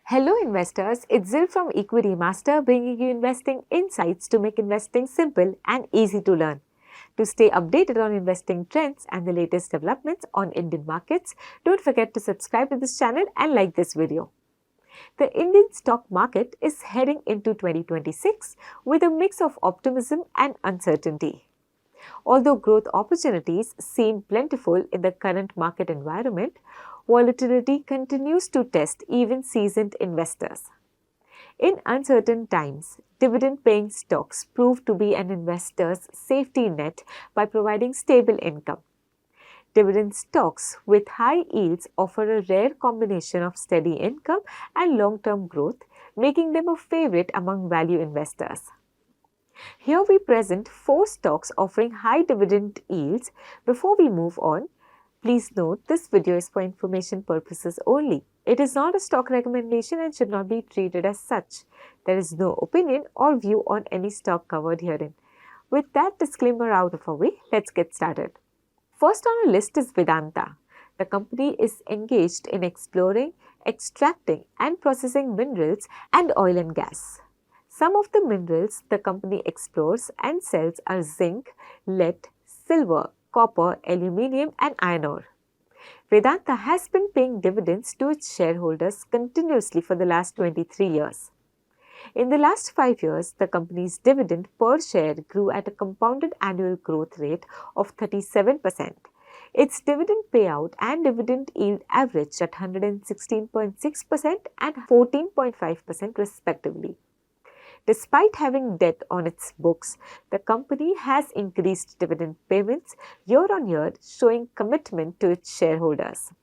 Hello investors, it's Zil from Equitymaster bringing you investing insights to make investing simple and easy to learn. To stay updated on investing trends and the latest developments on Indian markets, don't forget to subscribe to this channel and like this video. The Indian stock market is heading into 2026 with a mix of optimism and uncertainty. Although growth opportunities seem plentiful in the current market environment, volatility continues to test even seasoned investors. In uncertain times, dividend-paying stocks prove to be an investor's safety net by providing stable income. Dividend stocks with high yields offer a rare combination of steady income and long-term growth, making them a favorite among value investors. Here we present 4 stocks offering high dividend yields. Before we move on, please note this video is for information purposes only. It is not a stock recommendation and should not be treated as such. There is no opinion or view on any stock covered herein. With that disclaimer out of our way, let's get started. First on our list is Vedanta. The company is engaged in exploring, extracting and processing minerals and oil and gas. Some of the minerals the company explores and sells are zinc, lead, silver, copper, aluminium and iron ore. Vedanta has been paying dividends to its shareholders continuously for the last 23 years. In the last 5 years, the company's dividend per share grew at a compounded annual growth rate of 37%. Its dividend payout and dividend yield averaged at 116.6% and 14.5% respectively. Despite having debt on its books, the company has increased dividend payments year on year, showing commitment to its shareholders.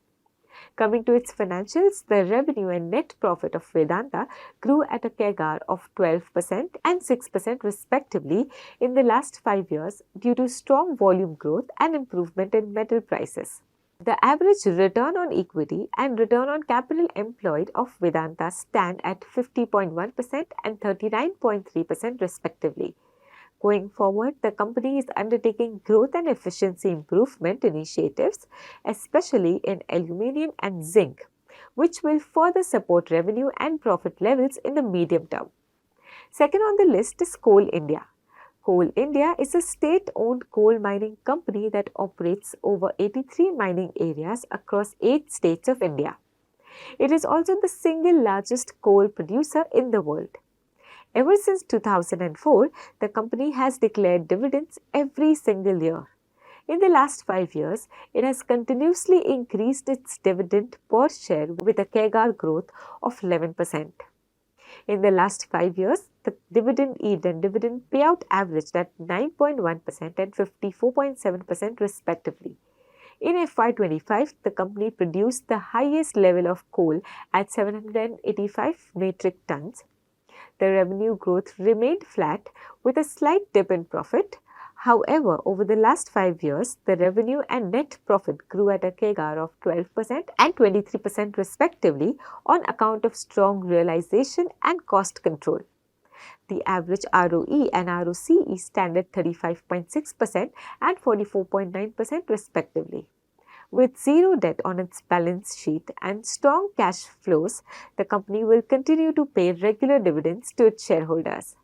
Coming to its financials, the revenue and net profit of Vedanta grew at a CAGR of 12% and 6% respectively in the last 5 years due to strong volume growth and improvement in metal prices. The average return on equity and return on capital employed of Vedanta stand at 50.1% and 39.3% respectively. Going forward, the company is undertaking growth and efficiency improvement initiatives, especially in aluminium and zinc, which will further support revenue and profit levels in the medium term. Second on the list is Coal India. Coal India is a state-owned coal mining company that operates over 83 mining areas across 8 states of India. It is also the single largest coal producer in the world. Ever since 2004, the company has declared dividends every single year. In the last 5 years, it has continuously increased its dividend per share with a CAGR growth of 11%. In the last 5 years, the dividend yield and dividend payout averaged at 9.1% and 54.7% respectively. In FY25, the company produced the highest level of coal at 785 metric tons. The revenue growth remained flat with a slight dip in profit. However, over the last 5 years, the revenue and net profit grew at a CAGR of 12% and 23% respectively on account of strong realization and cost control. The average ROE and ROCE stand at 35.6% and 44.9% respectively. With zero debt on its balance sheet and strong cash flows, the company will continue to pay regular dividends to its shareholders.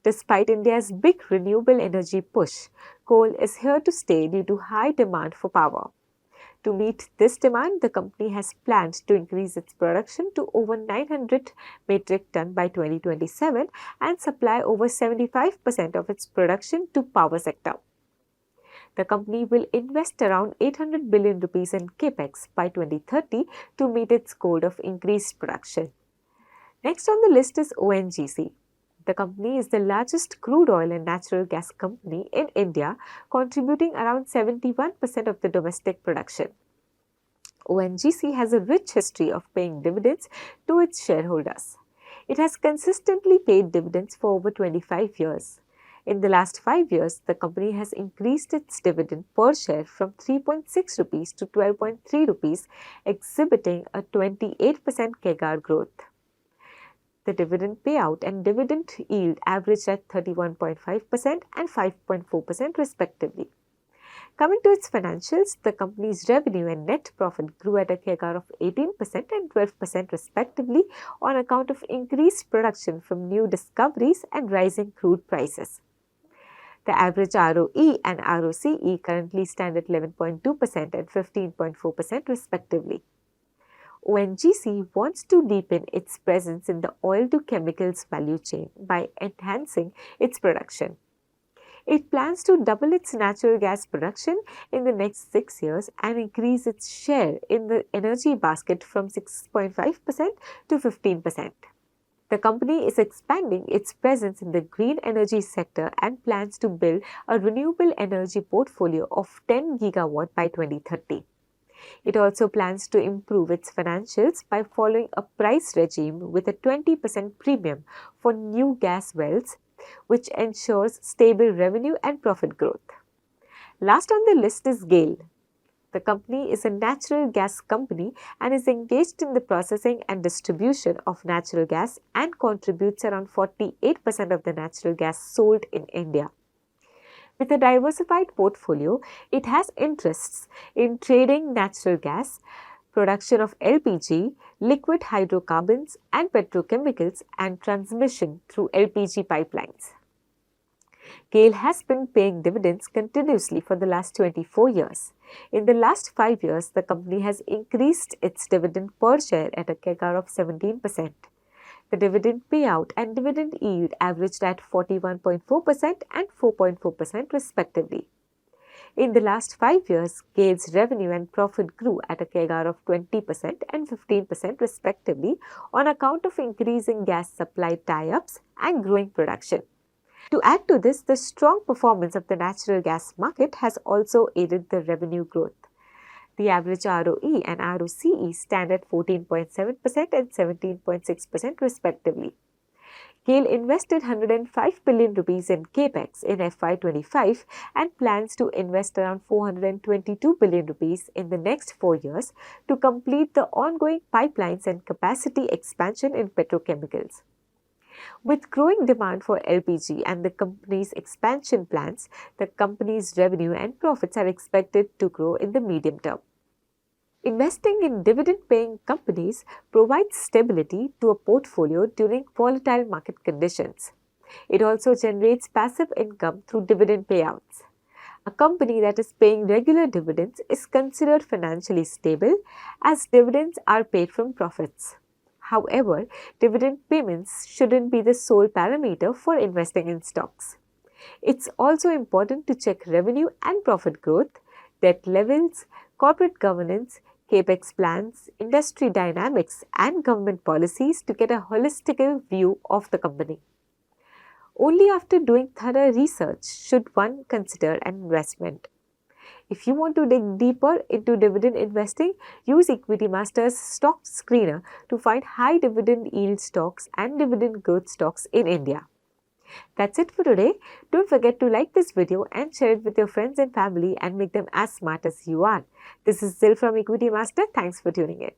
Despite India's big renewable energy push, coal is here to stay due to high demand for power. To meet this demand, the company has planned to increase its production to over 900 metric ton by 2027 and supply over 75% of its production to power sector. The company will invest around 800 billion rupees in capex by 2030 to meet its goal of increased production. Next on the list is ONGC. The company is the largest crude oil and natural gas company in India, contributing around 71% of the domestic production. ONGC has a rich history of paying dividends to its shareholders. It has consistently paid dividends for over 25 years. In the last 5 years, the company has increased its dividend per share from 3.6 rupees to 12.3 rupees, exhibiting a 28% CAGR growth. The dividend payout and dividend yield averaged at 31.5% and 5.4% respectively. Coming to its financials, the company's revenue and net profit grew at a CAGR of 18% and 12% respectively on account of increased production from new discoveries and rising crude prices. The average ROE and ROCE currently stand at 11.2% and 15.4% respectively. ONGC wants to deepen its presence in the oil to chemicals value chain by enhancing its production. It plans to double its natural gas production in the next 6 years and increase its share in the energy basket from 6.5% to 15%. The company is expanding its presence in the green energy sector and plans to build a renewable energy portfolio of 10 gigawatt by 2030. It also plans to improve its financials by following a price regime with a 20% premium for new gas wells, which ensures stable revenue and profit growth. Last on the list is GAIL. The company is a natural gas company and is engaged in the processing and distribution of natural gas and contributes around 48% of the natural gas sold in India. With a diversified portfolio, it has interests in trading natural gas, production of LPG, liquid hydrocarbons and petrochemicals, and transmission through LPG pipelines. GAIL has been paying dividends continuously for the last 24 years. In the last 5 years, the company has increased its dividend per share at a CAGR of 17%. The dividend payout and dividend yield averaged at 41.4% and 4.4% respectively. In the last 5 years, GAIL's revenue and profit grew at a CAGR of 20% and 15% respectively on account of increasing gas supply tie-ups and growing production. To add to this, the strong performance of the natural gas market has also aided the revenue growth. The average ROE and ROCE stand at 14.7% and 17.6% respectively. GAIL invested 105 billion rupees in capex in FY25 and plans to invest around 422 billion rupees in the next 4 years to complete the ongoing pipelines and capacity expansion in petrochemicals. With growing demand for LPG and the company's expansion plans, the company's revenue and profits are expected to grow in the medium term. Investing in dividend-paying companies provides stability to a portfolio during volatile market conditions. It also generates passive income through dividend payouts. A company that is paying regular dividends is considered financially stable as dividends are paid from profits. However, dividend payments shouldn't be the sole parameter for investing in stocks. It's also important to check revenue and profit growth, debt levels, corporate governance, capex plans, industry dynamics, and government policies to get a holistic view of the company. Only after doing thorough research should one consider an investment. If you want to dig deeper into dividend investing, use Equitymaster's stock screener to find high dividend yield stocks and dividend growth stocks in India. That's it for today. Don't forget to like this video and share it with your friends and family and make them as smart as you are. This is Zil from Equitymaster. Thanks for tuning in.